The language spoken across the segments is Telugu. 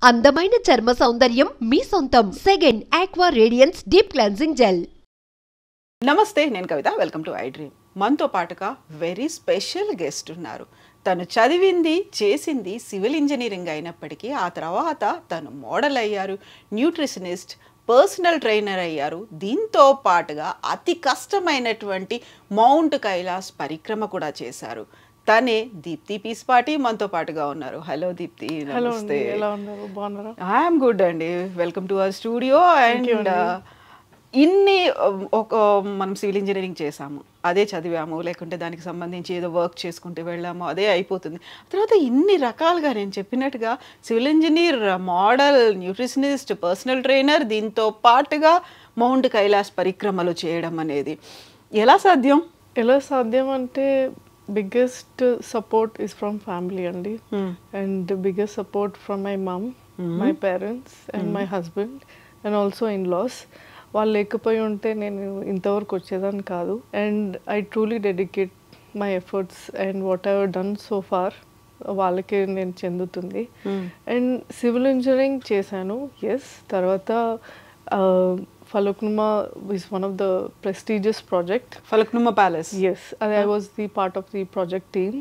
అందమైన చర్మ సౌందర్యం మీ సొంతం. Second aqua radiance deep cleansing gel. నమస్తే, నేను Kavitha. Welcome to I dream. మనతో పాటుగా వెరీ స్పెషల్ గెస్ట్ ఉన్నారు. తను చదివింది చేసింది సివిల్ ఇంజనీరింగ్ అయినప్పటికీ ఆ తర్వాత తను మోడల్ అయ్యారు, న్యూట్రిషనిస్ట్, పర్సనల్ ట్రైనర్ అయ్యారు. దీంతో పాటుగా అతి కష్టమైనటువంటి మౌంట్ కైలాస్ పరిక్రమ కూడా చేశారు. తనే దీప్తి పీస్పాటి మనతో పాటుగా ఉన్నారు. హలో దీప్తి, నమస్తే. ఐఎమ్ గుడ్ అండి. Welcome to our studio. And ఇన్ని మనం సివిల్ ఇంజనీరింగ్ చేసాము, అదే చదివాము, లేకుంటే దానికి సంబంధించి ఏదో వర్క్ చేసుకుంటూ వెళ్ళాము, అదే అయిపోతుంది. తర్వాత ఇన్ని రకాలుగా నేను చెప్పినట్టుగా civil engineer, model, nutritionist, personal trainer, దీంతో పాటుగా మౌంట్ కైలాస్ పరిక్రమలు చేయడం అనేది ఎలా సాధ్యం అంటే biggest support is from family andi and the biggest support from my mom, my parents and my husband and also in-laws. వాళ్ళు లేకపోయి ఉంటే నేను ఇంతవరకు వచ్చేదాన్ని కాదు. And I truly dedicate my efforts and what I done so far వాళ్ళకే నేను చెందుతుంది. అండ్ సివిల్ ఇంజనీరింగ్ చేశాను, ఎస్. తర్వాత Falaknuma is one of the prestigious project. Falaknuma Palace. Yes, I was the part of the project team.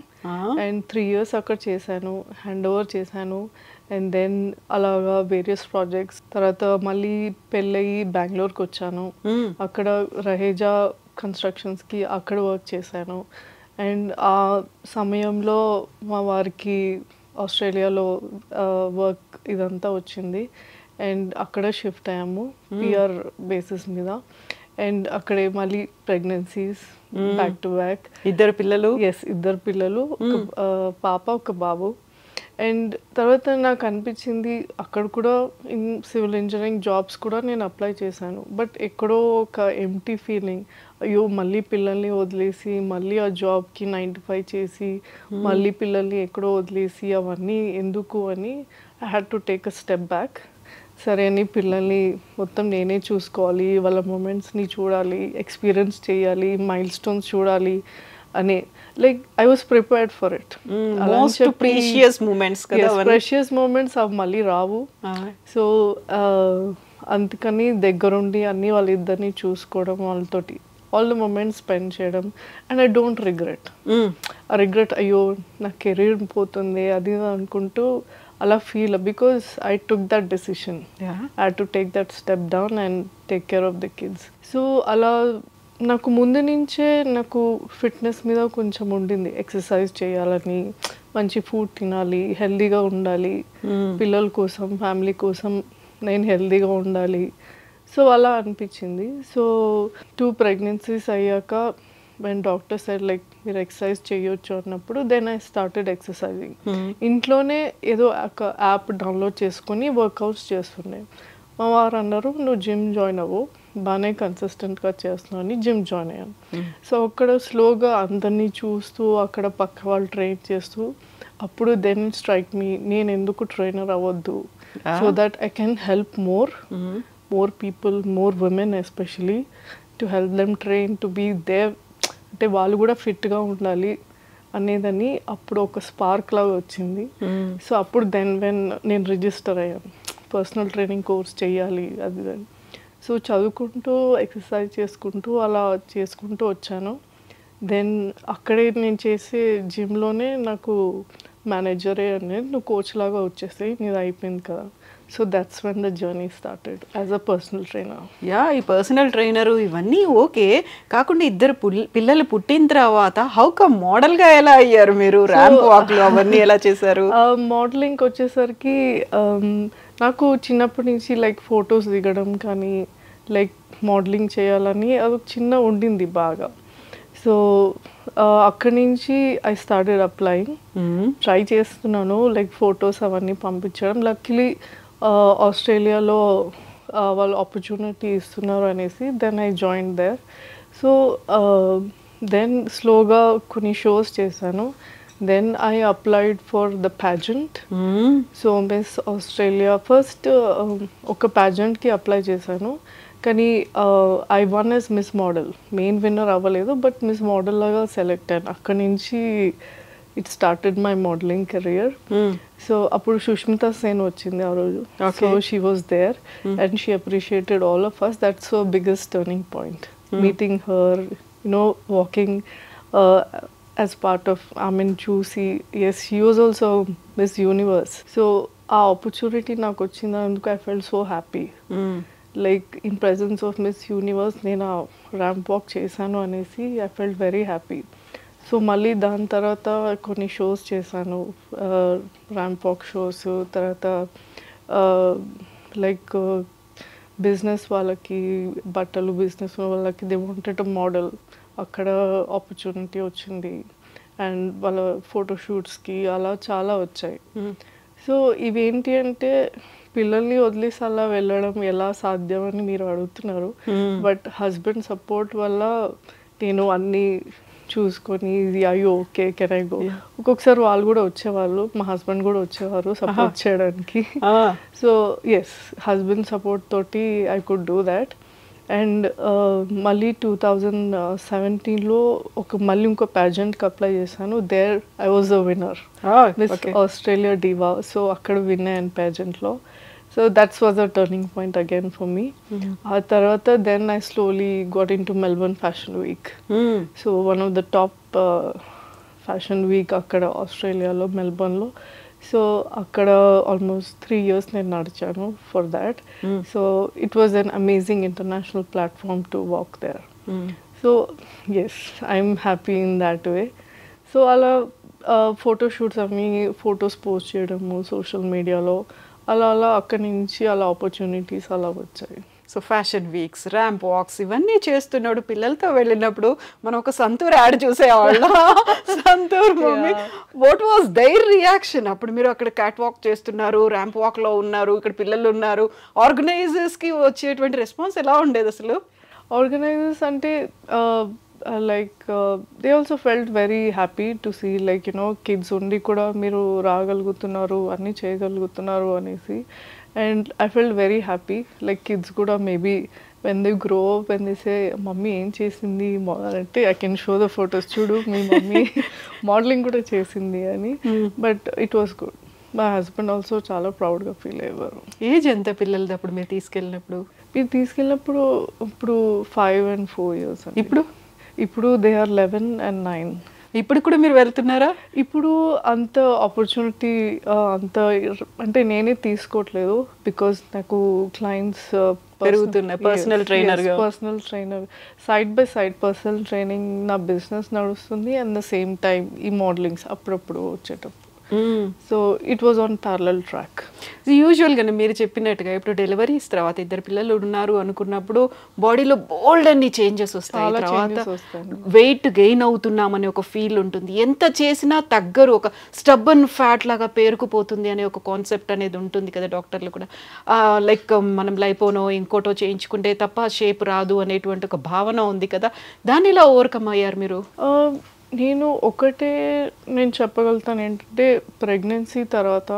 And 3 years అక్కడ చేశాను, హ్యాండ్ ఓవర్ చేశాను. అండ్ దెన్ అలాగా వేరియస్ ప్రాజెక్ట్స్. తర్వాత మళ్ళీ పెళ్ళయి బెంగళూరుకి వచ్చాను. అక్కడ రహేజా కన్స్ట్రక్షన్స్కి అక్కడ వర్క్ చేశాను. అండ్ ఆ సమయంలో మా వారికి ఆస్ట్రేలియాలో వర్క్ ఇదంతా వచ్చింది. అండ్ అక్కడ షిఫ్ట్ అయ్యాము పిఆర్ బేసిస్ మీద. అండ్ అక్కడే మళ్ళీ ప్రెగ్నెన్సీస్ బ్యాక్ టు బ్యాక్. ఇద్దరు పిల్లలు, ఒక పాప ఒక బాబు. అండ్ తర్వాత నాకు అనిపించింది అక్కడ కూడా ఇన్ సివిల్ ఇంజనీరింగ్ జాబ్స్ కూడా నేను అప్లై చేశాను. బట్ ఎక్కడో ఒక ఎంప్టీ ఫీలింగ్, అయ్యో మళ్ళీ పిల్లల్ని వదిలేసి మళ్ళీ ఆ జాబ్కి 9 to 5 చేసి మళ్ళీ పిల్లల్ని ఎక్కడో వదిలేసి అవన్నీ ఎందుకు అని I had to take a step back. సరే అని పిల్లల్ని మొత్తం నేనే చూసుకోవాలి, వాళ్ళ మూమెంట్స్ని చూడాలి, ఎక్స్పీరియన్స్ చేయాలి, మైల్ స్టోన్స్ చూడాలి అని like I was prepared for it. Precious moments అవి మళ్ళీ రావు. సో అందుకని దగ్గరుండి అన్ని వాళ్ళిద్దరిని చూసుకోవడం, వాళ్ళతోటి ఆల్ ద మూమెంట్స్ స్పెండ్ చేయడం. అండ్ ఐ డోంట్ రిగ్రెట్ అయ్యో నా కెరీర్ పోతుంది అది అనుకుంటూ అలా feel, because I took that decision. I to take that step down and take care of the kids. So అలా నాకు ముందు నుంచే నాకు ఫిట్నెస్ మీద కొంచెం ఉండింది. ఎక్సర్సైజ్ చేయాలని, మంచి ఫుడ్ తినాలి, హెల్దీగా ఉండాలి, పిల్లల కోసం ఫ్యామిలీ కోసం నేను హెల్దీగా ఉండాలి. సో అలా అనిపించింది. సో 2 pregnancies అయ్యాక when doctor said like మీరు ఎక్సర్సైజ్ చేయొచ్చు అన్నప్పుడు దెన్ ఐ స్టార్టెడ్ ఎక్సర్సైజింగ్. ఇంట్లోనే ఏదో ఒక యాప్ డౌన్లోడ్ చేసుకొని వర్కౌట్స్ చేస్తున్నాయి. మా వారు అన్నారు నువ్వు జిమ్ జాయిన్ అవ్వు, బాగానే కన్సిస్టెంట్గా చేస్తున్నావు అని జిమ్ జాయిన్ అయ్యాను. సో అక్కడ స్లోగా అందరినీ చూస్తూ అక్కడ పక్క వాళ్ళు ట్రైన్ చేస్తూ అప్పుడు దెన్ స్ట్రైక్ మీ, నేను ఎందుకు ట్రైనర్ అవ్వద్దు, so that I can help more people, more women especially, to help them train to be there. అంటే వాళ్ళు కూడా ఫిట్గా ఉండాలి అనేదని అప్పుడు ఒక స్పార్క్ లాగా వచ్చింది. సో అప్పుడు వెన్ నేను రిజిస్టర్ అయ్యాను, పర్సనల్ ట్రైనింగ్ కోర్స్ చేయాలి అది. సో చదువుకుంటూ ఎక్సర్సైజ్ చేసుకుంటూ అలా చేసుకుంటూ వచ్చాను. దెన్ అక్కడే నేను చేసే జిమ్లోనే నాకు మేనేజరే అనేది నువ్వు కోచ్ లాగా వచ్చేసి నీది అయిపోయింది కదా. So that's when the journey started as a personal trainer. ఈ పర్సనల్ ట్రైనరు ఇవన్నీ ఓకే కాకుండా ఇద్దరు పిల్లలు పుట్టిన తర్వాత హౌ కమ్ మోడల్గా ఎలా అయ్యారు మీరు? ర్యాంప్ వాక్లు అవన్నీ ఎలా చేశారు? మోడలింగ్కి వచ్చేసరికి నాకు చిన్నప్పటి నుంచి లైక్ ఫొటోస్ దిగడం కానీ లైక్ మోడలింగ్ చేయాలని అది చిన్న ఉండింది బాగా. సో అక్కడి నుంచి ఐ స్టార్టెడ్ అప్లయింగ్, ట్రై చేస్తున్నాను లైక్ ఫొటోస్ అవన్నీ పంపించడం. లక్కీలీ ఆస్ట్రేలియాలో వాళ్ళు ఆపర్చునిటీ ఇస్తున్నారు అనేసి then I join there. So then స్లోగా కొన్ని షోస్ చేశాను. Then I applied for the pageant. So Miss Australia first ఒక ప్యాజెంట్కి అప్లై చేశాను. కానీ I won as Miss Model, main winner అవ్వలేదు బట్ మిస్ మోడల్ లాగా సెలెక్ట్ అయ్యాను. అక్కడి నుంచి it started my modelling career. So అప్పుడు సుష్మిత సేన్ వచ్చింది ఆ రోజు. So she was there and she appreciated all of us. That's so biggest turning point. Meeting her, walking as part of, చూసి, yes, she was also Miss Universe. So ఆ ఆపర్చునిటీ నాకు వచ్చినందుకు I felt so happy. Like in presence of miss universe నేను ఆ ర్యాంప్ వాక్ చేశాను అనేసి I felt very happy. So మళ్ళీ దాని తర్వాత కొన్ని షోస్ చేశాను, ర్యాంప్ వాక్ షోస్. తర్వాత లైక్ బిజినెస్ వాళ్ళకి, బట్టలు బిజినెస్ వాళ్ళకి దే వాంటెడ్ టు మోడల్. అక్కడ ఆపర్చునిటీ వచ్చింది అండ్ వాళ్ళ ఫోటోషూట్స్కి అలా చాలా వచ్చాయి. సో ఇవేంటి అంటే పిల్లల్ని వదిలేసి అలా వెళ్ళడం ఎలా సాధ్యం అని మీరు అడుగుతున్నారు. బట్ హస్బెండ్ సపోర్ట్ వల్ల నేను అన్నీ చూసుకొని ఇది అయ్యో ఓకే కెన్ ఐ గో. ఒక్కొక్కసారి వాళ్ళు కూడా వచ్చేవాళ్ళు, మా హస్బెండ్ కూడా వచ్చేవారు సపోర్ట్ చేయడానికి. సో ఎస్, హస్బెండ్ సపోర్ట్ తోటి I could do that. And మళ్ళీ 2017లో మళ్ళీ ఇంకో ప్యాజెంట్కి అప్లై చేశాను. There I was the winner, Miss Australia Diva. So అక్కడ విన్ అయ్యాను ప్యాజెంట్లో. So that's was a turning point again for me. ఆ తర్వాత then I slowly got in to Melbourne fashion week. So one of the top fashion week అక్కడ ఆస్ట్రేలియాలో, మెల్బర్న్లో. సో అక్కడ ఆల్మోస్ట్ 3 years నేను నడిచాను for that. So it was an amazing international platform to walk there. So yes, I'm happy in that way. So అలా ఫోటోషూట్స్ అవి ఫొటోస్ పోస్ట్ చేయడము సోషల్ మీడియాలో, అలా అలా అక్కడి నుంచి అలా ఆపర్చునిటీస్ అలా వచ్చాయి. So fashion weeks, ramp walks ఇవన్నీ చేస్తున్నాడు. పిల్లలతో వెళ్ళినప్పుడు మనం ఒక సంతూర్ యాడ్ చూసేవాళ్ళం. Santoor mummy, what was their reaction? అప్పుడు మీరు అక్కడ క్యాట్ వాక్ చేస్తున్నారు, ర్యాంప్ వాక్లో ఉన్నారు, ఇక్కడ పిల్లలు ఉన్నారు. ఆర్గనైజర్స్కి వచ్చేటువంటి రెస్పాన్స్ ఎలా ఉండేది అసలు? ఆర్గనైజర్స్ అంటే like they also felt very happy to see like kids ఉండి కూడా మీరు రాగలుగుతున్నారు, అన్నీ చేయగలుగుతున్నారు అనేసి. And I felt very happy. Like kids కూడా maybe when they grow up, when they say mummy ఏం చేసింది అంటే I can show the photos, చూడు మీ మమ్మీ మోడలింగ్ కూడా చేసింది అని. But it was good. మా హస్బెండ్ ఆల్సో చాలా ప్రౌడ్గా ఫీల్ అయ్యేవారు. ఏజ్ ఎంత పిల్లలది అప్పుడు మీరు తీసుకెళ్ళినప్పుడు? ఇప్పుడు 5 and 4 years. ఇప్పుడు దే ఆర్ 11 and 9. ఇప్పుడు కూడా మీరు వెళ్తున్నారా? ఇప్పుడు అంత ఆపర్చునిటీ అంత అంటే నేనే తీసుకోవట్లేదు, బికాజ్ నాకు క్లయింట్స్ పెరుగుతున్నాయి. Personal trainer side by side personal training నా బిజినెస్ నడుస్తుంది. అండ్ ద సేమ్ టైం ఈ మోడలింగ్స్ అప్పుడప్పుడు వచ్చేటప్పుడు. So it was on parallel track. యూజువల్గానే మీరు చెప్పినట్టుగా ఇప్పుడు డెలివరీస్ తర్వాత 2 పిల్లలు ఉన్నారు అనుకున్నప్పుడు బాడీలో బోల్డ్ అన్ని చేంజెస్ వస్తాయి. తర్వాత వెయిట్ గెయిన్ అవుతున్నామని ఒక ఫీల్ ఉంటుంది. ఎంత చేసినా తగ్గరు, ఒక స్టబ్బన్ ఫ్యాట్ లాగా పేరుకుపోతుంది అనే ఒక కాన్సెప్ట్ అనేది ఉంటుంది కదా డాక్టర్లు కూడా. లైక్ మనం లైపోనో ఇంకోటో చేయించుకుంటే తప్ప షేప్ రాదు అనేటువంటి ఒక భావన ఉంది కదా. దాన్ని ఇలా ఓవర్కమ్ అయ్యారు మీరు? నేను చెప్పగలుగుతాను ఏంటంటే ప్రెగ్నెన్సీ తర్వాత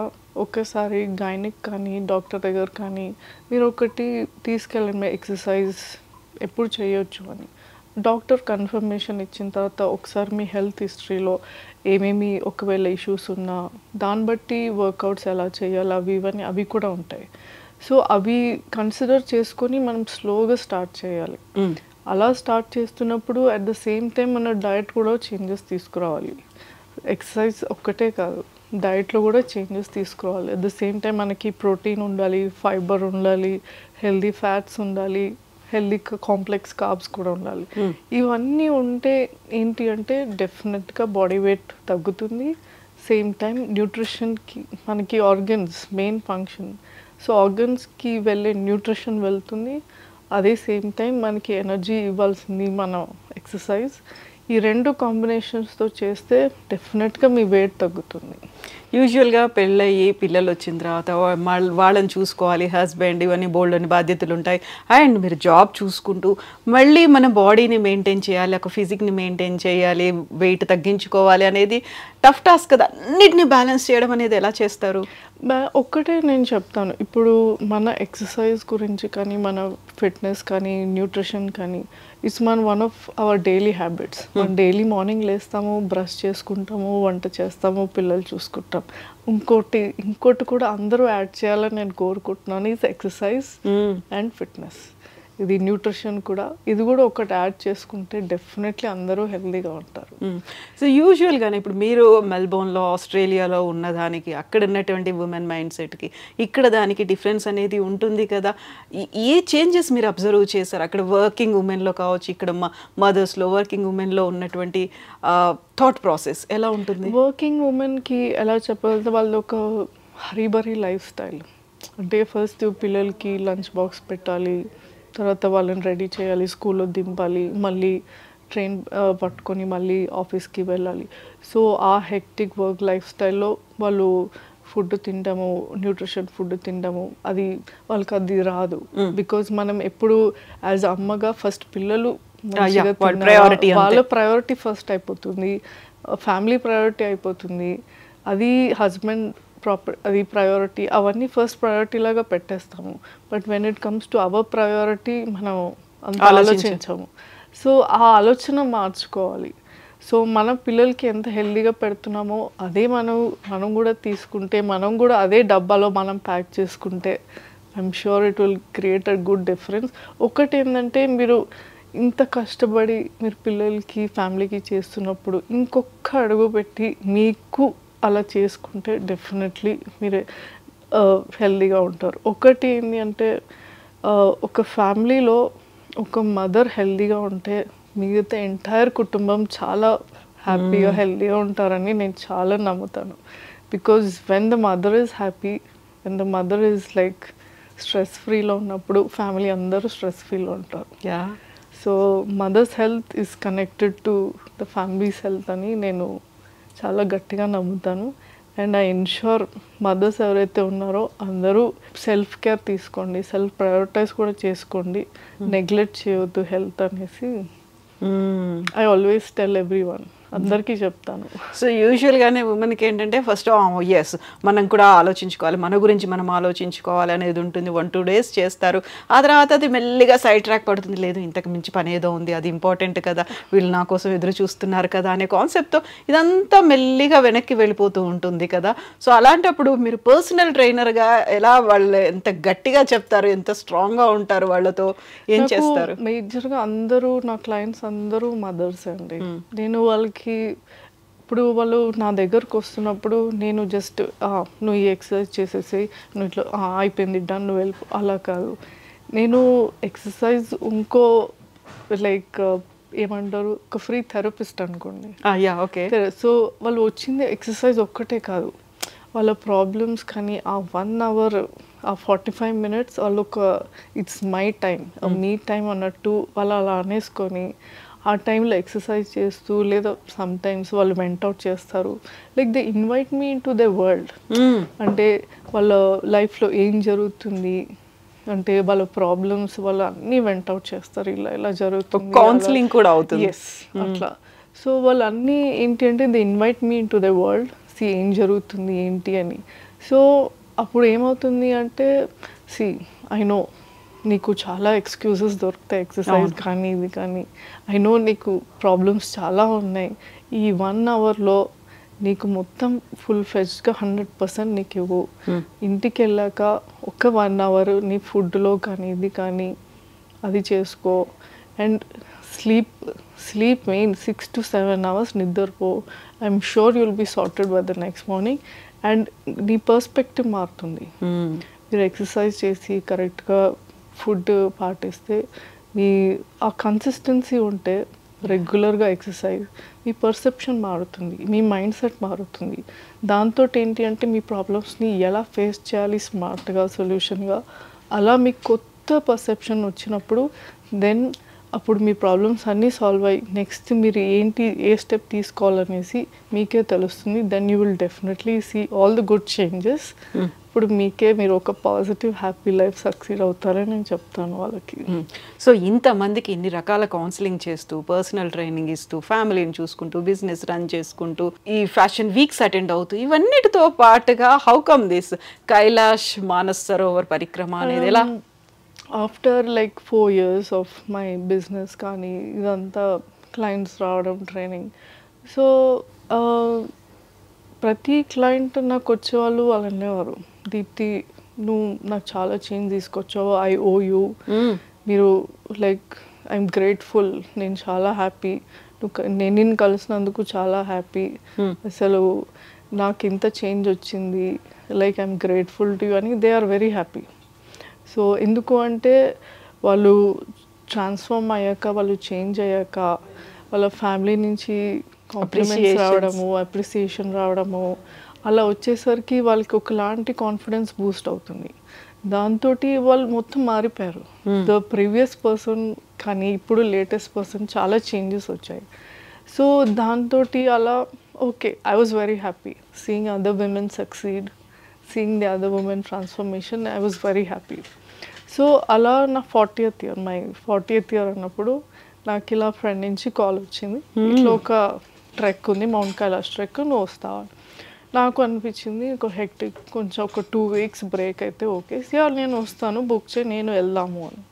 ఒక్కసారి గైనిక్ కానీ డాక్టర్ దగ్గర కానీ మీరు ఒకటి తీసుకెళ్ళండి, ఎక్సర్సైజ్ ఎప్పుడు చేయొచ్చు అని. డాక్టర్ కన్ఫర్మేషన్ ఇచ్చిన తర్వాత ఒకసారి మీ హెల్త్ హిస్టరీలో ఏమేమి ఒకవేళ ఇష్యూస్ ఉన్నా దాన్ని బట్టి వర్కౌట్స్ ఎలా చేయాలి అవి కూడా ఉంటాయి. సో అవి కన్సిడర్ చేసుకొని మనం స్లోగా స్టార్ట్ చేయాలి. అలా స్టార్ట్ చేస్తున్నప్పుడు అట్ ద సేమ్ టైం మన డయట్ కూడా చేంజెస్ తీసుకురావాలి. ఎక్సర్సైజ్ ఒక్కటే కాదు, డయట్లో కూడా చేంజెస్ తీసుకురావాలి. అట్ ద సేమ్ టైం మనకి ప్రోటీన్ ఉండాలి, ఫైబర్ ఉండాలి, హెల్దీ ఫ్యాట్స్ ఉండాలి, హెల్దీ కాంప్లెక్స్ కార్బ్స్ కూడా ఉండాలి. ఇవన్నీ ఉంటే ఏంటి అంటే డెఫినెట్గా బాడీ వెయిట్ తగ్గుతుంది. సేమ్ టైం న్యూట్రిషన్కి మనకి ఆర్గన్స్ మెయిన్ ఫంక్షన్, సో ఆర్గన్స్కి వెళ్ళే న్యూట్రిషన్ వెళ్తుంది. అదే సేమ్ టైం మనకి ఎనర్జీ ఇవ్వాల్సింది మన ఎక్సర్సైజ్. ఈ 2 కాంబినేషన్స్తో చేస్తే డెఫినెట్గా మీ వెయిట్ తగ్గుతుంది. యూజువల్గా పెళ్ళయ్యి పిల్లలు వచ్చిన తర్వాత వాళ్ళని చూసుకోవాలి, హస్బెండ్, ఇవన్నీ బోల్డ్ అని బాధ్యతలు ఉంటాయి. అండ్ మీరు జాబ్ చూసుకుంటూ మళ్ళీ మన బాడీని మెయింటైన్ చేయాలి, ఒక ఫిజిక్ని మెయింటైన్ చేయాలి, వెయిట్ తగ్గించుకోవాలి అనేది టఫ్ టాస్క్ కదా. అన్నిటిని బ్యాలెన్స్ చేయడం అనేది ఎలా చేస్తారు? ఒక్కటే నేను చెప్తాను, ఇప్పుడు మన ఎక్సర్సైజ్ గురించి కానీ, మన ఫిట్నెస్ కానీ, న్యూట్రిషన్ కానీ, it's one of our daily habits. మనం డైలీ మార్నింగ్ లేస్తాము, బ్రష్ చేసుకుంటాము, వంట చేస్తాము, పిల్లలు చూసుకుంటాం. ఇంకోటి కూడా అందరూ యాడ్ చేయాలని నేను కోరుకుంటున్నాను, ఈజ్ ఎక్సర్సైజ్ అండ్ ఫిట్నెస్. ఇది న్యూట్రిషన్ కూడా, ఇది కూడా ఒకటి యాడ్ చేసుకుంటే డెఫినెట్లీ అందరూ హెల్తీగా ఉంటారు. సో యూజువల్గానే ఇప్పుడు మీరు మెల్బోర్న్లో, ఆస్ట్రేలియాలో ఉన్నదానికి, అక్కడ ఉన్నటువంటి ఉమెన్ మైండ్ సెట్కి ఇక్కడ దానికి డిఫరెన్స్ అనేది ఉంటుంది కదా. ఏ చేంజెస్ మీరు అబ్జర్వ్ చేశారు అక్కడ వర్కింగ్ ఉమెన్లో కావచ్చు, ఇక్కడ మదర్స్లో, వర్కింగ్ ఉమెన్లో ఉన్నటువంటి థాట్ ప్రాసెస్ ఎలా ఉంటుంది? వర్కింగ్ ఉమెన్కి ఎలా చెప్పాలంటే వాళ్ళు ఒక హరీబరీ లైఫ్ స్టైల్. అంటే ఫస్ట్ పిల్లలకి లంచ్ బాక్స్ పెట్టాలి, తర్వాత వాళ్ళని రెడీ చేయాలి, స్కూల్లో దింపాలి, మళ్ళీ ట్రైన్ పట్టుకొని మళ్ళీ ఆఫీస్కి వెళ్ళాలి. సో ఆ హెక్టిక్ వర్క్ లైఫ్ స్టైల్లో వాళ్ళు ఫుడ్ తింటాము, న్యూట్రిషన్ ఫుడ్ తింటాము, అది వాళ్ళకి అది రాదు. బికాజ్ మనం ఎప్పుడు యాజ్ అమ్మగా ఫస్ట్ పిల్లలు వాళ్ళ ప్రయారిటీ ఫస్ట్ అయిపోతుంది, ఫ్యామిలీ ప్రయారిటీ అయిపోతుంది, అది హస్బెండ్ అది ప్రయారిటీ, అవన్నీ ఫస్ట్ ప్రయారిటీ లాగా పెట్టేస్తాము. But when it comes to our priority మనం అంత ఆలోచించాము. సో ఆ ఆలోచన మార్చుకోవాలి. సో మన పిల్లలకి ఎంత హెల్దీగా పెడుతున్నామో అదే మనం కూడా తీసుకుంటే, మనం కూడా అదే డబ్బాలో మనం ప్యాక్ చేసుకుంటే, I'm sure it will create a good difference. ఒకటి ఏంటంటే, మీరు ఇంత కష్టపడి మీరు పిల్లలకి ఫ్యామిలీకి చేస్తున్నప్పుడు ఇంకొక అడుగు పెట్టి మీకు అలా చేసుకుంటే డెఫినెట్లీ మీరే హెల్దీగా ఉంటారు. ఒకటి ఏంటి అంటే, ఒక ఫ్యామిలీలో ఒక మదర్ హెల్దీగా ఉంటే మిగతా ఎంటైర్ కుటుంబం చాలా హ్యాపీగా హెల్దీగా ఉంటారని నేను చాలా నమ్ముతాను. Because when the mother is happy, when the mother is like stress ఫ్రీలో ఉన్నప్పుడు ఫ్యామిలీ అందరూ స్ట్రెస్ ఫ్రీలో ఉంటారు. So mother's health is connected to the family's health అని నేను చాలా గట్టిగా నమ్ముతాను. అండ్ ఐ ఎన్ష్యూర్ మదర్స్ ఎవరైతే ఉన్నారో అందరూ సెల్ఫ్ కేర్ తీసుకోండి, సెల్ఫ్ ప్రయారిటైజ్ కూడా చేసుకోండి, నెగ్లెక్ట్ చేయొద్దు హెల్త్ అనేసి ఐ ఆల్వేస్ టెల్ ఎవ్రీవన్, అందరికీ చెప్తాను. సో యూజువల్గానే ఉమెన్కి ఏంటంటే ఫస్ట్ ఎస్ మనం కూడా ఆలోచించుకోవాలి, మన గురించి మనం ఆలోచించుకోవాలి అనేది ఉంటుంది. 1-2 days చేస్తారు, ఆ తర్వాత అది మెల్లిగా సైడ్ ట్రాక్ పడుతుంది. లేదు ఇంతకు మించి పని ఏదో ఉంది, అది ఇంపార్టెంట్ కదా, వీళ్ళు నా కోసం ఎదురు చూస్తున్నారు కదా అనే కాన్సెప్ట్తో ఇదంతా మెల్లిగా వెనక్కి వెళ్ళిపోతూ ఉంటుంది కదా. సో అలాంటప్పుడు మీరు పర్సనల్ ట్రైనర్గా ఎలా వాళ్ళు ఎంత గట్టిగా చెప్తారు, ఎంత స్ట్రాంగ్గా ఉంటారు, వాళ్ళతో ఏం చేస్తారు? మేజర్గా అందరూ నా క్లయింట్స్ అందరూ మదర్స్ అండి. నేను వాళ్ళకి ఇప్పుడు వాళ్ళు నా దగ్గరకు వస్తున్నప్పుడు నేను జస్ట్ నువ్వు ఈ ఎక్సర్సైజ్ చేసేసి నువ్వు ఇట్లా అయిపోయింది డన్ నువ్వు వెళ్ళిపో అలా కాదు. నేను ఎక్సర్సైజ్ ఇంకో లైక్ ఏమంటారు, ఒక ఫ్రీ థెరపిస్ట్ అనుకోండి. ఓకే. సో వాళ్ళు వచ్చింది ఎక్సర్సైజ్ ఒక్కటే కాదు, వాళ్ళ ప్రాబ్లమ్స్ కానీ ఆ 1 hour ఆ 45 minutes వాళ్ళు ఒక it's my time, me time అన్నట్టు వాళ్ళు అలా అనేసుకొని ఆ టైంలో ఎక్సర్సైజ్ చేస్తూ, లేదా సమ్ టైమ్స్ వాళ్ళు వెంట్ అవుట్ చేస్తారు, like they invite me into the world. అంటే వాళ్ళ లైఫ్లో ఏం జరుగుతుంది అంటే వాళ్ళ ప్రాబ్లమ్స్ వాళ్ళు అన్నీ వెంట్ అవుట్ చేస్తారు, ఇలా ఇలా జరుగుతుంది, కౌన్సిలింగ్ కూడా అవుతుంది. ఎస్ అట్లా. సో వాళ్ళు అన్నీ ఏంటి అంటే they invite me into the world, see ఏం జరుగుతుంది ఏంటి అని. సో అప్పుడు ఏమవుతుంది అంటే, సి ఐ నో నీకు చాలా ఎక్స్క్యూజెస్ దొరుకుతాయి, ఎక్సర్సైజ్ కానీ ఇది కానీ, ఐ నో నీకు ప్రాబ్లమ్స్ చాలా ఉన్నాయి, ఈ 1 hourలో నీకు మొత్తం ఫుల్ ఫ్లెడ్జ్డ్గా 100% నీకు ఇవ్వు. ఇంటికి వెళ్ళాక ఒక 1 hour నీ ఫుడ్లో కానీ ఇది కానీ అది చేసుకో. And sleep main 6 to 7 hours నిద్రపో. I'm sure you'll be sorted by the next morning. And నీ పర్స్పెక్టివ్ మారుతుంది. మీరు ఎక్సర్సైజ్ చేసి కరెక్ట్గా ఫుడ్ పాటిస్తే, మీ ఆ కన్సిస్టెన్సీ ఉంటే రెగ్యులర్గా ఎక్సర్సైజ్, మీ పర్సెప్షన్ మారుతుంది, మీ మైండ్ సెట్ మారుతుంది. దాంతో ఏంటి అంటే మీ ప్రాబ్లమ్స్ని ఎలా ఫేస్ చేయాలి స్మార్ట్గా, సొల్యూషన్గా, అలా మీకు కొత్త పర్సెప్షన్ వచ్చినప్పుడు దెన్ అప్పుడు మీ ప్రాబ్లమ్స్ అన్నీ సాల్వ్ అయ్యి నెక్స్ట్ మీరు ఏ స్టెప్ తీసుకోవాలనేసి మీకే తెలుస్తుంది. Then you will definitely see all the good changes. ఇప్పుడు మీకే మీరు ఒక పాజిటివ్ హ్యాపీ లైఫ్ సక్సీడ్ అవుతారని నేను చెప్తాను వాళ్ళకి. సో ఇంతమందికి ఇన్ని రకాల కౌన్సిలింగ్ చేస్తూ, పర్సనల్ ట్రైనింగ్ ఇస్తూ, ఫ్యామిలీని చూసుకుంటూ, బిజినెస్ రన్ చేసుకుంటూ, ఈ ఫ్యాషన్ వీక్స్ అటెండ్ అవుతూ, ఇవన్నిటితో పాటుగా how come this Kailash Manas Sarovar Parikrama అనేది ఎలా? After like 4 years of my business కానీ ఇదంతా క్లయింట్స్ రావడం ట్రైనింగ్, సో ప్రతి క్లయింట్ నాకు వచ్చేవాళ్ళు వాళ్ళు అనేవారు, దీప్తి నువ్వు నాకు చాలా చేంజ్ తీసుకొచ్చావు, ఐ ఓ యూ, మీరు లైక్ ఐఎమ్ గ్రేట్ఫుల్, నేను చాలా హ్యాపీ, నేను నిన్ను కలిసినందుకు చాలా హ్యాపీ, అసలు నాకు ఇంత చేంజ్ వచ్చింది, like I'm grateful to you అని they are very happy. So ఎందుకు అంటే వాళ్ళు ట్రాన్స్ఫార్మ్ అయ్యాక, వాళ్ళు చేంజ్ అయ్యాక, వాళ్ళ ఫ్యామిలీ నుంచి కాంప్లిమెంట్స్ రావడము, అప్రిసియేషన్ రావడము, అలా వచ్చేసరికి వాళ్ళకి ఒకలాంటి కాన్ఫిడెన్స్ బూస్ట్ అవుతుంది. దాంతో వాళ్ళు మొత్తం మారిపోయారు. ద ప్రీవియస్ పర్సన్ కానీ ఇప్పుడు లేటెస్ట్ పర్సన్ చాలా చేంజెస్ వచ్చాయి. సో దాంతో అలా okay, I was very happy seeing other women succeed, seeing the other women transformation, I was very happy. So అలా నా 40th year, my 40th year అన్నప్పుడు నాకు ఇలా ఫ్రెండ్ నుంచి కాల్ వచ్చింది, ఇట్లా ఒక ట్రెక్ ఉంది, మౌంట్ కైలాష్ ట్రెక్, నువ్వు వస్తావా? నాకు అనిపించింది ఒక హెక్టిక్, కొంచెం ఒక 2 weeks బ్రేక్ అయితే ఓకే, సార్ నేను వస్తాను, బుక్ చేయి, నేను వెళ్దాము అని.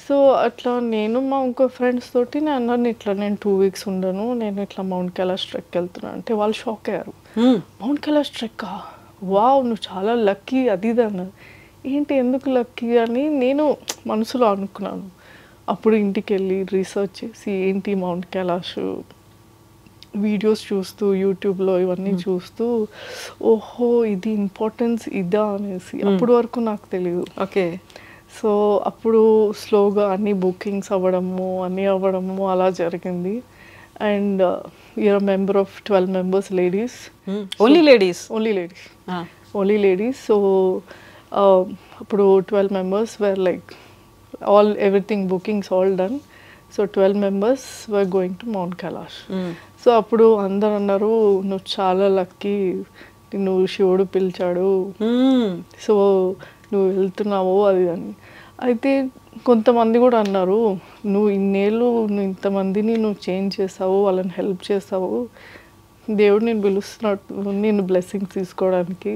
సో అట్లా నేను మా ఇంకో ఫ్రెండ్స్ తోటి నేను అన్నాను, ఇట్లా నేను 2 weeks ఉండను, నేను ఇట్లా మౌంట్ కైలాష్ ట్రెక్ వెళ్తున్నాను అంటే వాళ్ళు షాక్ అయ్యారు. మౌంట్ కైలాష్ ట్రెక్కా, వావ్ నువ్వు చాలా లక్కీ అది ఇది అన్నారు. ఏంటి ఎందుకు లక్కీ అని నేను మనసులో అనుకున్నాను. అప్పుడు ఇంటికి వెళ్ళి రీసెర్చ్ చేసి ఏంటి మౌంట్ కైలాష్ వీడియోస్ చూస్తూ, యూట్యూబ్లో ఇవన్నీ చూస్తూ, ఓహో ఇది ఇంపార్టెన్స్ ఇదా అనేసి అప్పటి వరకు నాకు తెలియదు. ఓకే. సో అప్పుడు స్లోగా అన్ని బుకింగ్స్ అవ్వడము, అన్నీ అవ్వడము అలా జరిగింది. And you're member of 12 members ladies. Only ladies? Only ladies. So అప్పుడు 12 members were like everything bookings all done. So 12 members were going to Mount Kailash. So అప్పుడు అందరు అన్నారు, నువ్వు చాలా లక్కీ, నువ్వు శివుడు పిలిచాడు, సో నువ్వు వెళ్తున్నావు అది అని. అయితే కొంతమంది కూడా అన్నారు, నువ్వు ఇన్నేళ్ళు నువ్వు ఇంతమందిని నువ్వు చేంజ్ చేసావు, వాళ్ళని హెల్ప్ చేసావు, దేవుడు నేను పిలుస్తున్నాడు నేను బ్లెస్సింగ్స్ తీసుకోవడానికి,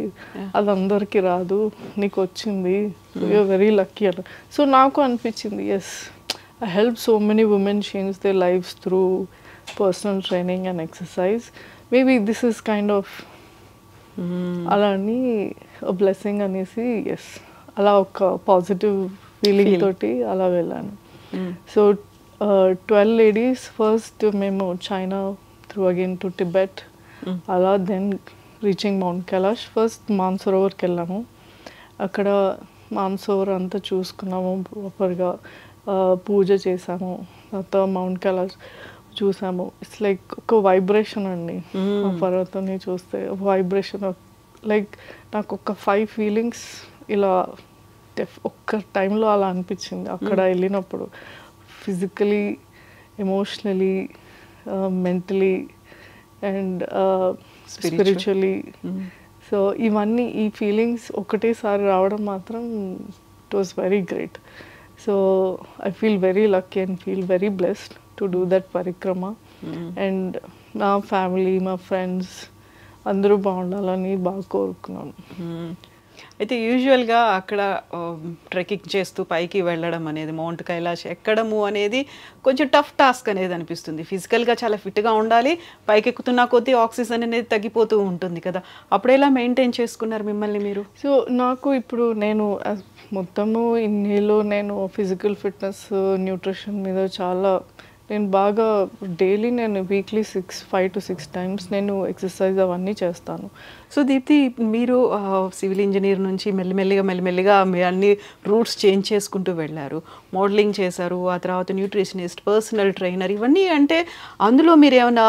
అది అందరికీ రాదు, నీకు వచ్చింది, యూఆర్ వెరీ లక్కీ అన్న. సో నాకు అనిపించింది, yes I help so many women change their lifes through personal training and exercise. Maybe this is kind of అలా అని బ్లెస్సింగ్ అనేసి, ఎస్ అలా ఒక పాజిటివ్ ఫీలింగ్ తోటి అలా వెళ్ళాను. సో 12 ladies ఫస్ట్ మేము China through again to Tibet, అలా then reaching Mount Kailash. First మాన్సరోవర్కి వెళ్ళాము, అక్కడ మాన్సరోవర్ అంతా చూసుకున్నాము, ప్రాపర్గా పూజ చేసాము, తర్వాత మౌంట్ కైలాష్ చూసాము. ఇట్స్ లైక్ ఒక వైబ్రేషన్ అండి, ఆ పర్వతాన్ని చూస్తే వైబ్రేషన్, లైక్ నాకు ఒక 5 feelings ఇలా ఒక్క టైంలో అలా అనిపించింది అక్కడ వెళ్ళినప్పుడు. Physically, emotionally, mentally and spiritually. So ఇవన్నీ ఈ ఫీలింగ్స్ ఒకటేసారి రావడం మాత్రం it was very great. So I feel very lucky and feel very blessed to do that Parikrama. And నా ఫ్యామిలీ, మా ఫ్రెండ్స్ అందరూ బాగుండాలని బాగా కోరుకున్నాను. అయితే యూజువల్గా అక్కడ ట్రెక్కింగ్ చేస్తూ పైకి వెళ్ళడం అనేది, మౌంట్ కైలాష్ ఎక్కడము అనేది కొంచెం టఫ్ టాస్క్ అనేది అనిపిస్తుంది. ఫిజికల్గా చాలా ఫిట్గా ఉండాలి, పైకి ఎక్కుతున్న కొద్దీ ఆక్సిజన్ అనేది తగ్గిపోతూ ఉంటుంది కదా, అప్పుడు ఎలా మెయింటైన్ చేసుకున్నారు మిమ్మల్ని మీరు? సో నాకు ఇప్పుడు నేను మొత్తము ఇన్నిలో నేను ఫిజికల్ ఫిట్నెస్, న్యూట్రిషన్ మీద చాలా నేను బాగా డైలీ నేను వీక్లీ 5 to 6 times నేను ఎక్సర్సైజ్ అవన్నీ చేస్తాను. సో దీప్తి, మీరు సివిల్ ఇంజనీర్ నుంచి మెల్లిమెల్లిగా మీ అన్ని రూట్స్ చేంజ్ చేసుకుంటూ వెళ్ళారు. మోడలింగ్ చేశారు, ఆ తర్వాత న్యూట్రిషనిస్ట్, పర్సనల్ ట్రైనర్, ఇవన్నీ అంటే అందులో మీరు ఏమైనా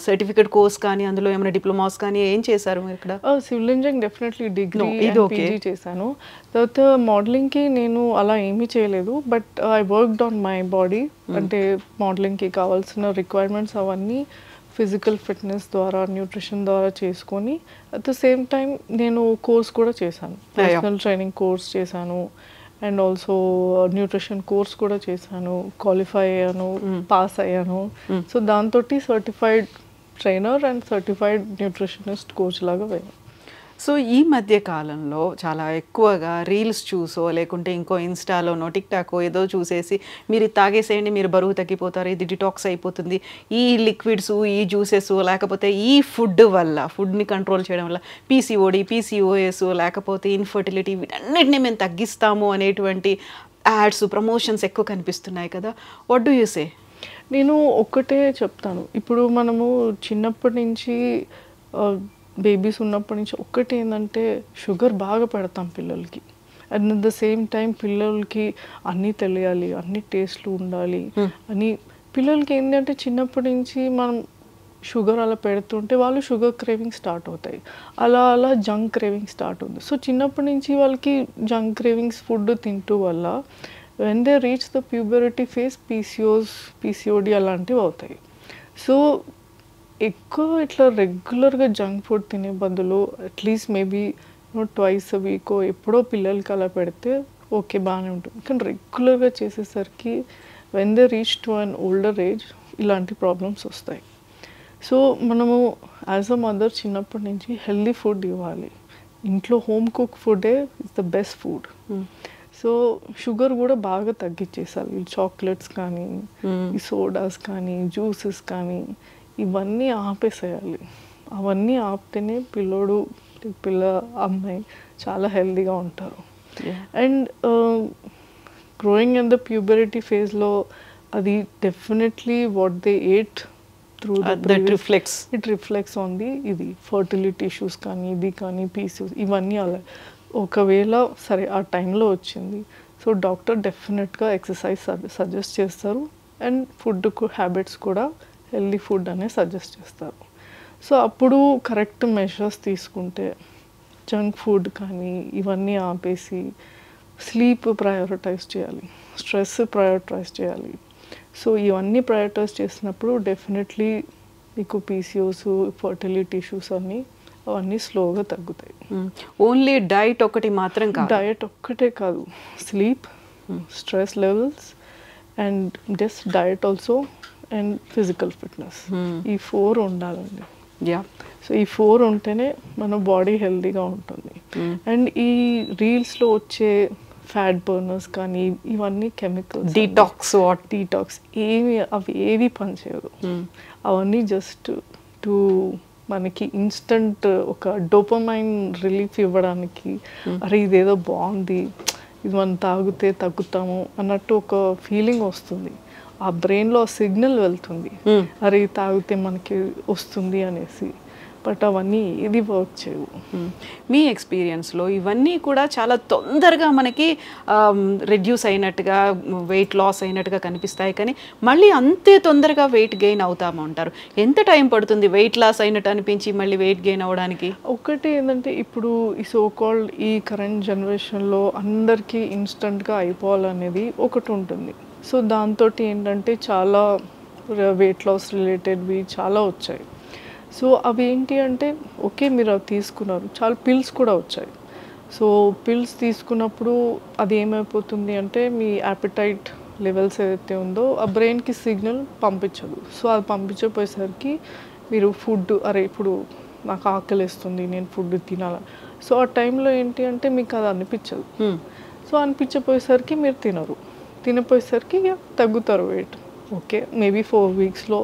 సర్టిఫికేట్ కోర్స్ కానీ, అందులో ఏమైనా డిప్లొమాస్ కానీ ఏం చేశారు మీరు ఇక్కడ? సివిల్ ఇంజనీరింగ్ డెఫినెట్లీ డిగ్రీ ఇది ఓకే. పీజీ చేశాను. తర్వాత మోడలింగ్కి నేను అలా ఏమీ చేయలేదు, but I worked on my body. అంటే మోడలింగ్కి కావాల్సిన రిక్వైర్మెంట్స్ అవన్నీ ఫిజికల్ ఫిట్నెస్ ద్వారా, న్యూట్రిషన్ ద్వారా చేసుకొని, అట్ ద సేమ్ టైం నేను కోర్స్ కూడా చేశాను. పర్సనల్ ట్రైనింగ్ కోర్స్ చేశాను అండ్ ఆల్సో న్యూట్రిషన్ కోర్స్ కూడా చేశాను. క్వాలిఫై అయ్యాను, పాస్ అయ్యాను. సో దాంతో certified trainer and certified nutritionist coach లాగా పోయాను. సో ఈ మధ్య కాలంలో చాలా ఎక్కువగా రీల్స్ చూసో లేకుంటే ఇంకో ఇన్స్టాలోనో టిక్టాకో ఏదో చూసేసి మీరు తాగేసేయండి, మీరు బరువు తగ్గిపోతారు, ఇది డిటాక్స్ అయిపోతుంది, ఈ లిక్విడ్స్, ఈ జ్యూసెస్, లేకపోతే ఈ ఫుడ్ వల్ల, ఫుడ్ని కంట్రోల్ చేయడం వల్ల పీసీఓడి, పీసీఓఎస్, లేకపోతే ఇన్ఫర్టిలిటీ, వీటన్నిటిని మేము తగ్గిస్తాము అనేటువంటి యాడ్స్, ప్రమోషన్స్ ఎక్కువ కనిపిస్తున్నాయి కదా. What do you say? నేను ఒక్కటే చెప్తాను, ఇప్పుడు మనము చిన్నప్పటి నుంచి బేబీస్ ఉన్నప్పటి నుంచి ఒక్కటి ఏంటంటే షుగర్ బాగా పెడతాం పిల్లలకి. And at the same time పిల్లలకి అన్నీ తెలియాలి, అన్ని టేస్ట్లు ఉండాలి అని. పిల్లలకి ఏంటంటే చిన్నప్పటి నుంచి మనం షుగర్ అలా పెడుతుంటే వాళ్ళు షుగర్ క్రేవింగ్ స్టార్ట్ అవుతాయి, అలా అలా జంక్ క్రేవింగ్ స్టార్ట్ అవుతుంది. సో చిన్నప్పటి నుంచి వాళ్ళకి జంక్ క్రేవింగ్స్ ఫుడ్ తింటూ వల్ల when they reach the puberty phase PCOD అలాంటివి అవుతాయి. సో ఎక్కువ ఇట్లా రెగ్యులర్గా జంక్ ఫుడ్ తినే బదులు అట్లీస్ట్ మేబీ ట్వైస్ అ వీక్ ఎప్పుడో పిల్లలకి అలా పెడితే ఓకే బాగానే ఉంటుంది. కానీ రెగ్యులర్గా చేసేసరికి when they reach to an older age ఇలాంటి ప్రాబ్లమ్స్ వస్తాయి. సో మనము యాజ్ అ మదర్ చిన్నప్పటి నుంచి హెల్దీ ఫుడ్ ఇవ్వాలి. ఇంట్లో హోమ్ కుక్ ఫుడే is the best food. So sugar కూడా బాగా తగ్గించేసాలి. చాక్లెట్స్ కానీ, ఈ సోడాస్ కానీ, జ్యూసెస్ కానీ ఇవన్నీ ఆపేసేయాలి. అవన్నీ ఆపితేనే అమ్మాయి చాలా హెల్దీగా ఉంటారు. అండ్ గ్రోయింగ్ ఇన్ ద ప్యూబరిటీ ఫేజ్లో అది definitely what they at through it reflects on the ఇది ఫర్టిలిటీ ఇష్యూస్ కానీ, ఇది కానీ, పీసీఓఎస్ ఇవన్నీ అలా. ఒకవేళ సరే ఆ టైంలో వచ్చింది, సో డాక్టర్ డెఫినెట్గా ఎక్సర్సైజ్ సజెస్ట్ చేస్తారు అండ్ ఫుడ్ హ్యాబిట్స్ కూడా హెల్దీ ఫుడ్ అనే సజెస్ట్ చేస్తారు. సో అప్పుడు కరెక్ట్ మెజర్స్ తీసుకుంటే జంక్ ఫుడ్ కానీ ఇవన్నీ ఆపేసి స్లీప్ ప్రయారిటైజ్ చేయాలి, స్ట్రెస్ ప్రయారిటైజ్ చేయాలి. సో ఇవన్నీ ప్రయారిటైజ్ చేసినప్పుడు డెఫినెట్లీ మీకు పీసీఓస్, ఫర్టిలిటీ ఇష్యూస్ అవన్నీ స్లోగా తగ్గుతాయి. ఓన్లీ డైట్ ఒకటి మాత్రం కాదు, డయట్ ఒక్కటే కాదు, sleep, stress levels and just diet also and physical fitness, ఈ 4 ఉండాలండి. సో ఈ 4 ఉంటేనే మన బాడీ హెల్తీగా ఉంటుంది. అండ్ ఈ రీల్స్లో వచ్చే ఫ్యాట్ బర్నర్స్ కానీ ఇవన్నీ కెమికల్స్, డీటాక్స్ అవి ఏవి పనిచేయదు. అవన్నీ జస్ట్ టు మనకి ఇన్స్టంట్ ఒక డోపమైన్ రిలీఫ్ ఇవ్వడానికి, అరే ఇదేదో బాగుంది, ఇది మనం తాగితే తగ్గుతాము అన్నట్టు ఒక ఫీలింగ్ వస్తుంది. ఆ బ్రెయిన్లో సిగ్నల్ వెళ్తుంది, అరే తాగితే మనకి వస్తుంది అనేసి. బట్ అవన్నీ ఏది వర్క్ చేయవు. మీ ఎక్స్పీరియన్స్లో ఇవన్నీ కూడా చాలా తొందరగా మనకి రెడ్యూస్ అయినట్టుగా, వెయిట్ లాస్ అయినట్టుగా కనిపిస్తాయి, కానీ మళ్ళీ అంతే తొందరగా వెయిట్ గెయిన్ అవుతామంటారు. ఎంత టైం పడుతుంది వెయిట్ లాస్ అయినట్టు అనిపించి మళ్ళీ వెయిట్ గెయిన్ అవ్వడానికి? ఒకటి ఏంటంటే ఇప్పుడు ఈ సోకాల్డ్ ఈ కరెంట్ జనరేషన్లో అందరికీ ఇన్స్టంట్గా అయిపోవాలనేది ఒకటి ఉంటుంది. సో దాంతో ఏంటంటే చాలా వెయిట్ లాస్ రిలేటెడ్వి చాలా వచ్చాయి. సో అవి ఏంటి అంటే ఓకే మీరు అవి తీసుకున్నారు, చాలా పిల్స్ కూడా వచ్చాయి. సో పిల్స్ తీసుకున్నప్పుడు అది ఏమైపోతుంది అంటే మీ యాపిటైట్ లెవెల్స్ ఏదైతే ఉందో ఆ బ్రెయిన్కి సిగ్నల్ పంపించదు. సో అది పంపించకపోయేసరికి మీరు ఫుడ్, అరే ఇప్పుడు నాకు ఆకలిస్తుంది, నేను ఫుడ్ తినాలి. సో ఆ టైంలో ఏంటి అంటే మీకు అది అనిపించదు. సో అనిపించపోయేసరికి మీరు తినపోయేసరికి తగ్గుతారు వెయిట్. ఓకే మేబీ 4 వీక్స్లో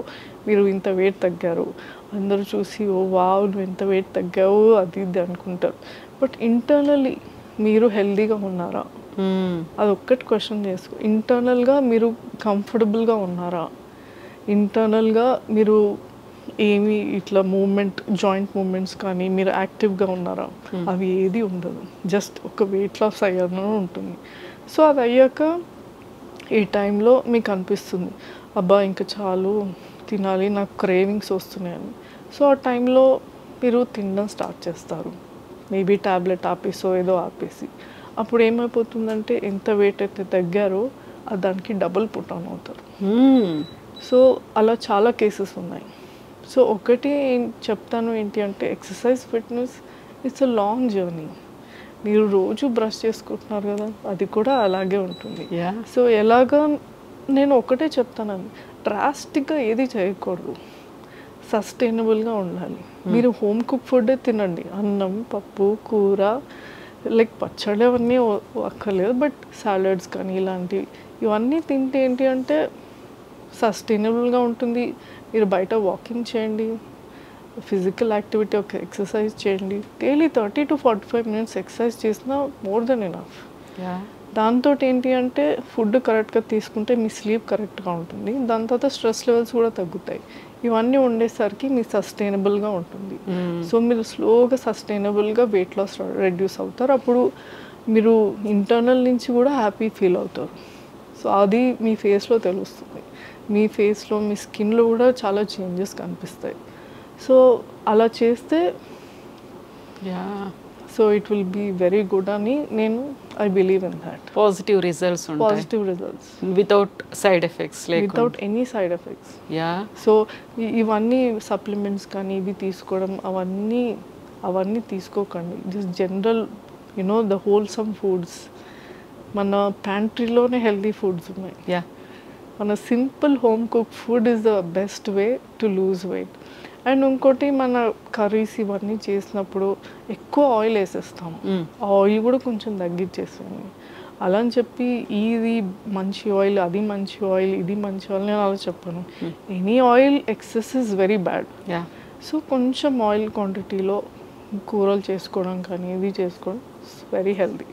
మీరు ఇంత వెయిట్ తగ్గారు, అందరూ చూసి ఓ వావ్ నువ్వు ఎంత వెయిట్ తగ్గావు అది ఇది అనుకుంటారు. బట్ ఇంటర్నల్లీ మీరు హెల్దీగా ఉన్నారా, అదొక్కటి క్వశ్చన్ చేసుకో. ఇంటర్నల్గా మీరు కంఫర్టబుల్గా ఉన్నారా, ఇంటర్నల్గా మీరు ఏమి ఇట్లా మూమెంట్ జాయింట్ మూమెంట్స్ కానీ మీరు యాక్టివ్గా ఉన్నారా అవి ఏది ఉండదు, జస్ట్ ఒక వెయిట్ లాస్ అయ్యాను ఉంటుంది. సో అది అయ్యాక ఈ టైంలో మీకు అనిపిస్తుంది అబ్బా ఇంకా చాలు తినాలి, నాకు క్రేవింగ్స్ వస్తున్నాయని. సో ఆ టైంలో మీరు తినడం స్టార్ట్ చేస్తారు, మేబీ ట్యాబ్లెట్ ఆపేసో ఏదో ఆపేసి. అప్పుడు ఏమైపోతుందంటే ఎంత వెయిట్ అయితే తగ్గారో దానికి డబుల్ పుట్ ఆన్ అవుతారు. సో అలా చాలా కేసెస్ ఉన్నాయి. సో ఒకటి చెప్తాను ఏంటి అంటే exercise fitness it's a long journey. మీరు రోజు బ్రష్ చేసుకుంటున్నారు కదా, అది కూడా అలాగే ఉంటుంది. సో ఎలాగా నేను ఒకటే చెప్తానండి, డ్రాస్టిక్గా ఏది చేయకూడదు, సస్టైనబుల్గా ఉండాలి. మీరు హోమ్ కుక్ ఫుడ్డే తినండి, అన్నం పప్పు కూర లైక్ పచ్చడి అవన్నీ అక్కర్లేదు, బట్ సాలడ్స్ కానీ ఇలాంటివి ఇవన్నీ తింటే ఏంటి అంటే సస్టైనబుల్గా ఉంటుంది. మీరు బయట వాకింగ్ చేయండి, ఫిజికల్ యాక్టివిటీ ఒక ఎక్సర్సైజ్ చేయండి, డైలీ 30 to 45 minutes ఎక్సర్సైజ్ చేసినా మోర్ దెన్ ఎనఫ్. దాంతో ఏంటి అంటే ఫుడ్ కరెక్ట్గా తీసుకుంటే మీ స్లీప్ కరెక్ట్గా ఉంటుంది, దాని తర్వాత స్ట్రెస్ లెవెల్స్ కూడా తగ్గుతాయి. ఇవన్నీ ఉండేసరికి మీ సస్టైనబుల్గా ఉంటుంది. సో మీరు స్లోగా సస్టైనబుల్గా వెయిట్ లాస్ రెడ్యూస్ అవుతారు. అప్పుడు మీరు ఇంటర్నల్ నుంచి కూడా హ్యాపీ ఫీల్ అవుతారు. సో అది మీ ఫేస్లో తెలుస్తుంది, మీ ఫేస్లో మీ స్కిన్లో కూడా చాలా చేంజెస్ కనిపిస్తాయి. సో అలా చేస్తే so it will be very good అని నేను I believe in that. Positive results positive results without side effects, without any side effects. So ఇవన్నీ సప్లిమెంట్స్ కానీ ఇవి తీసుకోవడం అవన్నీ తీసుకోకండి. Just general you know the wholesome foods, మన ప్యాంట్రీలోనే హెల్తీ ఫుడ్స్ ఉన్నాయి. మన simple home cook food is the best way to lose weight. అండ్ ఇంకోటి మన కర్రీస్ ఇవన్నీ చేసినప్పుడు ఎక్కువ ఆయిల్ వేసేస్తాము, ఆ ఆయిల్ కూడా కొంచెం తగ్గించేసాను. అలా అని చెప్పి ఇది మంచి ఆయిల్ అది మంచి ఆయిల్ ఇది మంచి ఆయిల్ నేను అలా చెప్పాను. Any oil excess is very bad. So కొంచెం ఆయిల్ క్వాంటిటీలో కూరలు చేసుకోవడం కానీ ఇది చేసుకోవడం it's very healthy.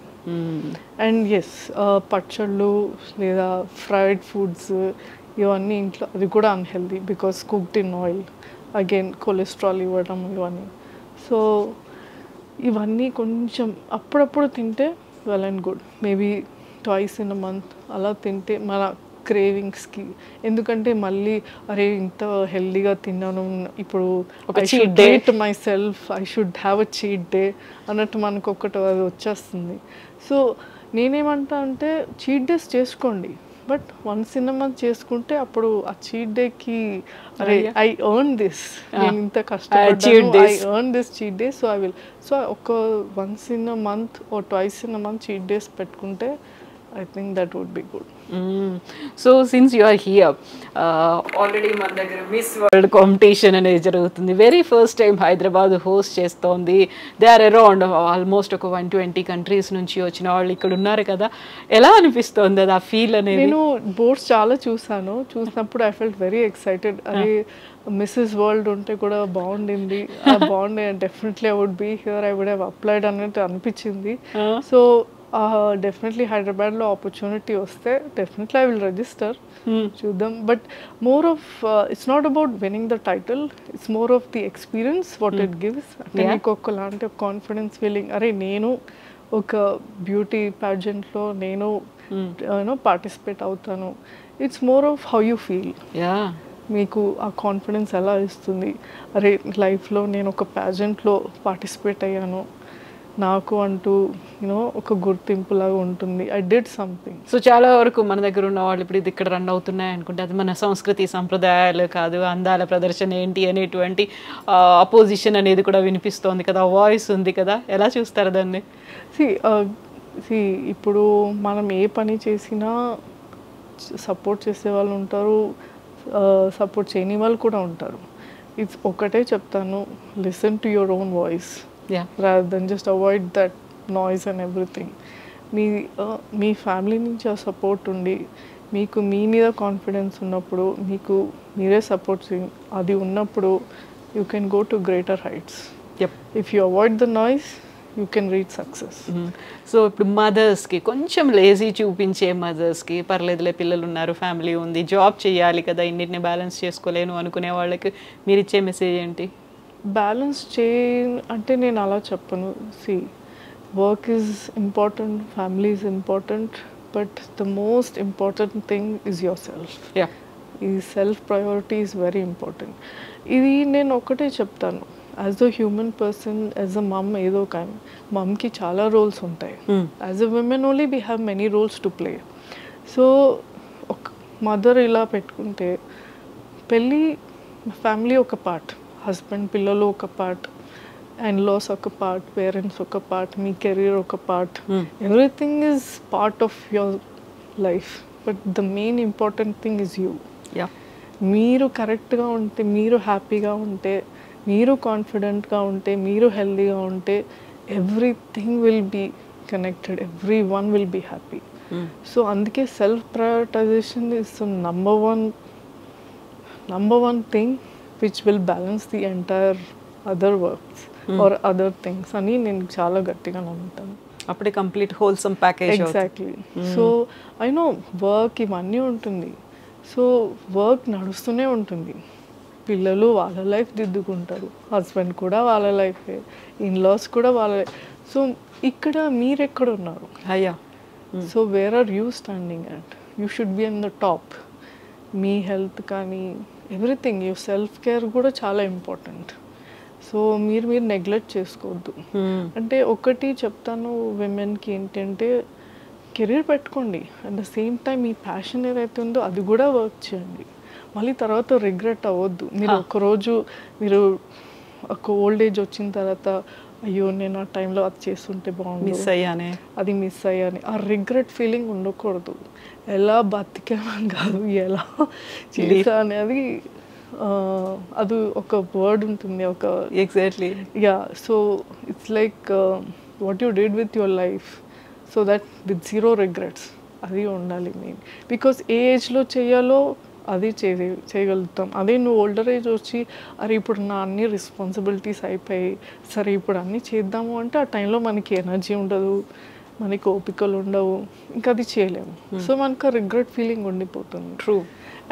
And yes పచ్చళ్ళు లేదా ఫ్రైడ్ ఫుడ్స్ ఇవన్నీ ఇంట్లో అది కూడా unhealthy because cooked in oil, again cholesterol ఇవ్వడం ఇవన్నీ. సో ఇవన్నీ కొంచెం అప్పుడప్పుడు తింటే well and good, maybe twice in a month అలా తింటే మన క్రేవింగ్స్కి. ఎందుకంటే మళ్ళీ అరే ఇంత హెల్దీగా తిన్నాను, ఇప్పుడు I should date my self, I should have a cheat day అన్నట్టు మనకు ఒకటి అది వచ్చేస్తుంది. సో నేనేమంటా అంటే చీట్ డేస్ చేసుకోండి, but once in a month చేసుకుంటే అప్పుడు ఆ చీట్ డేకి అరే ఐ ఎర్న్ దిస్, నేను ఇంత కష్టపడ్డాను, I earn this cheat day, so I will. So ఒక once in a month or twice in a month cheat days పెట్టుకుంటే I think that would be good. So since you are here, already మన దగ్గర మిస్ వరల్డ్ కాంపిటీషన్ అనేది జరుగుతుంది. Very first time Hyderabad host చేస్తోంది. దే ఆర్ అరౌండ్ ఆల్మోస్ట్ ఒక 120 కంట్రీస్ నుంచి వచ్చిన వాళ్ళు ఇక్కడ ఉన్నారు కదా, ఎలా అనిపిస్తుంది అది ఆ ఫీల్ అనేది? నేను బోర్డ్స్ చాలా చూసినప్పుడు ఐ ఫెల్ట్ వెరీ ఎక్సైటెడ్. అదే మిస్సెస్ వరల్డ్ ఉంటే కూడా బాగుండింది, బాగుండే definitely I would be here, I would have applied అన్నట్టు అనిపించింది. సో డెఫినెట్లీ హైదరాబాద్లో ఆపర్చునిటీ వస్తే డెఫినెట్లీ ఐ విల్ రిజిస్టర్, చూద్దాం. But more of it's not about winning the title, it's more of the experience what it gives. అంటే మీకు ఒకలాంటి కాన్ఫిడెన్స్ ఫీలింగ్, అరే నేను ఒక బ్యూటీ ప్యాజెంట్లో నేను యూనో పార్టిసిపేట్ అవుతాను. It's more of how you feel, మీకు ఆ కాన్ఫిడెన్స్ ఎలా ఇస్తుంది, అరే లైఫ్లో నేను ఒక ప్యాజెంట్లో పార్టిసిపేట్ అయ్యాను, నాకు అంటూ యూనో ఒక గుర్తింపులాగా ఉంటుంది, ఐ డిడ్ సంథింగ్. సో చాలా వరకు మన దగ్గర ఉన్న వాళ్ళు ఇప్పుడు ఇది ఇక్కడ రన్ అవుతున్నాయి అనుకుంటే అది మన సంస్కృతి సంప్రదాయాలు కాదు, అందాల ప్రదర్శన ఏంటి అనేటువంటి అపోజిషన్ అనేది కూడా వినిపిస్తోంది కదా, వాయిస్ ఉంది కదా, ఎలా చూస్తారు దాన్ని? ఇప్పుడు మనం ఏ పని చేసినా సపోర్ట్ చేసే వాళ్ళు ఉంటారు, సపోర్ట్ చేయని వాళ్ళు కూడా ఉంటారు. ఇట్స్ ఒకటే చెప్తాను, listen to your own voice rather than just avoid that noise and everything. Me family నుంచి ఆ సపోర్ట్ ఉండి మీకు మీ మీద కాన్ఫిడెన్స్ ఉన్నప్పుడు, మీకు మీరే సపోర్ట్ అది ఉన్నప్పుడు you can go to greater heights. If you avoid the noise you can reach success. So ఇప్పుడు మదర్స్కి కొంచెం లేజీ చూపించే మదర్స్కి పర్లేదులే పిల్లలు ఉన్నారు ఫ్యామిలీ ఉంది జాబ్ చేయాలి కదా ఇన్నిటిని బ్యాలెన్స్ చేసుకోలేను అనుకునే వాళ్ళకి మీరు ఇచ్చే మెసేజ్ ఏంటి? బ్యాలెన్స్ అంటే నేను అలా చెప్పను. See work is important, family is important, but the most important thing is your self. ఈ self priority is very important. ఇది నేను ఒకటే చెప్తాను, as a human person, as a mom, ఏదో కానీ మమ్కి చాలా రోల్స్ ఉంటాయి. As a women only we have many roles to play. So ఒక మదర్ ఇలా పెట్టుకుంటే పెళ్ళి ఫ్యామిలీ ఒక పార్ట్, హస్బెండ్ పిల్లలు ఒక పార్ట్, ఇన్లాస్ ఒక పార్ట్, పేరెంట్స్ ఒక పార్ట్, మీ కెరీర్ ఒక part, everything is part of your life. But the main important thing is you. మీరు కరెక్ట్గా ఉంటే, మీరు హ్యాపీగా ఉంటే, మీరు కాన్ఫిడెంట్గా ఉంటే, మీరు హెల్దీగా ఉంటే, everything will be connected, every one will be happy. So అందుకే self prioritization is number one thing which will balance the entire other works or other things అని నేను చాలా గట్టిగా నమ్ముతాను. అప్పుడే complete wholesome package. Exactly. So I know work ఇవన్నీ ఉంటుంది, సో వర్క్ నడుస్తూనే ఉంటుంది, పిల్లలు వాళ్ళ లైఫ్ దిద్దుకుంటారు, హస్బెండ్ కూడా వాళ్ళ లైఫే, ఇన్లాస్ కూడా వాళ్ళ. సో ఇక్కడ మీరు ఎక్కడ ఉన్నారు? అయ్యా. So where are you standing at? You should be in the top. మీ హెల్త్ కానీ ఎవ్రీథింగ్, యూ సెల్ఫ్ కేర్ కూడా చాలా ఇంపార్టెంట్. సో మీరు నెగ్లెక్ట్ చేసుకోవద్దు. అంటే ఒకటి చెప్తాను విమెన్కి ఏంటంటే, కెరీర్ పెట్టుకోండి, at the same time me passion ఏదైతే ఉందో అది కూడా వర్క్ చేయండి. మళ్ళీ తర్వాత రిగ్రెట్ అవ్వద్దు. మీరు ఒకరోజు మీరు ఒక ఓల్డ్ ఏజ్ వచ్చిన తర్వాత అయ్యో నేను ఆ టైంలో అది చేస్తుంటే బాగుంది, మిస్ అయ్యానే, అది మిస్ అయ్యాని, ఆ రిగ్రెట్ ఫీలింగ్ ఉండకూడదు. ఎలా బతికామని కాదు, ఎలా చేసా అనేది అది ఒక వర్డ్ ఉంటుంది, ఒక exactly. Yeah. So it's like what you did with your life, so that with zero regrets, అది ఉండాలి మెయిన్. బికాస్ ఏ ఏజ్లో చేయాలో అది చేయగలుగుతాం. అదే నువ్వు ఓల్డర్ ఏజ్ వచ్చి అరే ఇప్పుడు నా అన్ని రెస్పాన్సిబిలిటీస్ అయిపోయి సరే ఇప్పుడు అన్నీ చేద్దాము అంటే ఆ టైంలో మనకి ఎనర్జీ ఉండదు, మనకి ఓపికలు ఉండవు, ఇంకా అది చేయలేము. సో మనకు రిగ్రెట్ ఫీలింగ్ ఉండిపోతుంది. ట్రూ.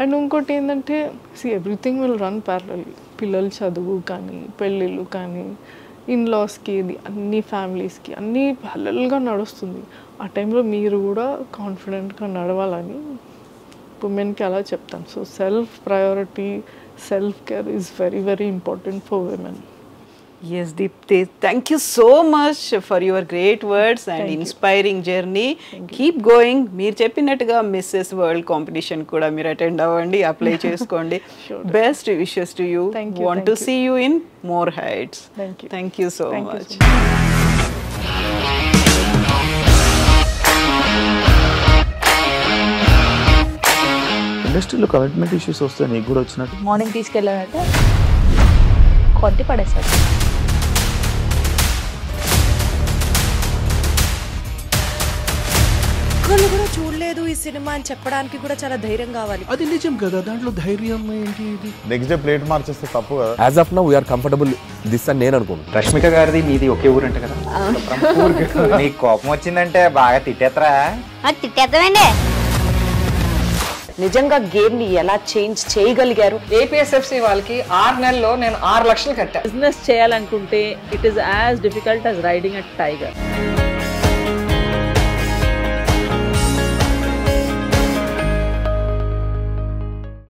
అండ్ ఇంకోటి ఏంటంటే ఎవ్రీథింగ్ విల్ రన్ ప్యారలల్లీ. పిల్లల చదువు కానీ, పెళ్ళిళ్ళు కానీ, ఇన్లాస్కి, ఇది అన్ని ఫ్యామిలీస్కి అన్నీ ప్యారలల్గా నడుస్తుంది. ఆ టైంలో మీరు కూడా కాన్ఫిడెంట్గా నడవాలని ఉమెన్కి అలా చెప్తాను. So self priority, self care is very very important for women. Yes, Deepti, thank you so much for your great words and inspiring journey. Keep going. మీరు చెప్పినట్టుగా మిస్సెస్ వరల్డ్ కాంపిటీషన్ కూడా మీరు అటెండ్ అవ్వండి, అప్లై చేసుకోండి. Best wishes to you. Want to see you in more heights. Thank you so much. ఇండస్ట్రీలో కమిట్మెంట్ ఇష్యూస్ వస్తే నీకు కూడా వచ్చినట్టు? మార్నింగ్ తీసుకెళ్ళానంటే కొట్టి పడేస్తాడు. ఒక్కళ్ళు కూడా చూడలేదు ఈ సినిమా అని చెప్పడానికి కూడా చాలా ధైర్యం కావాలి. అది నిజం కదా, దాంట్లో ధైర్యం ఏంటి? ఇది నెక్స్ట్ డే ప్లేట్ మార్చేస్తే తప్పు కదా. As of now we're comfortable this అని నేను అనుకుంటున్నాను. రష్మిక గారిది మీది ఒకే ఊరంట కదా? నీకు కోపం వచ్చిందంటే బాగా తిట్టేత్తరా? తిట్టేద్దామండి. నిజంగా గేమ్ ని ఎలా చేంజ్ చేయగలిగారు? ఏపీఎస్ఎఫ్సి వాళ్ళకి 6 నెలల్లో నేను 6 లక్షలు కట్టా. బిజినెస్ చేయాలనుకుంటే it is as difficult as riding a tiger.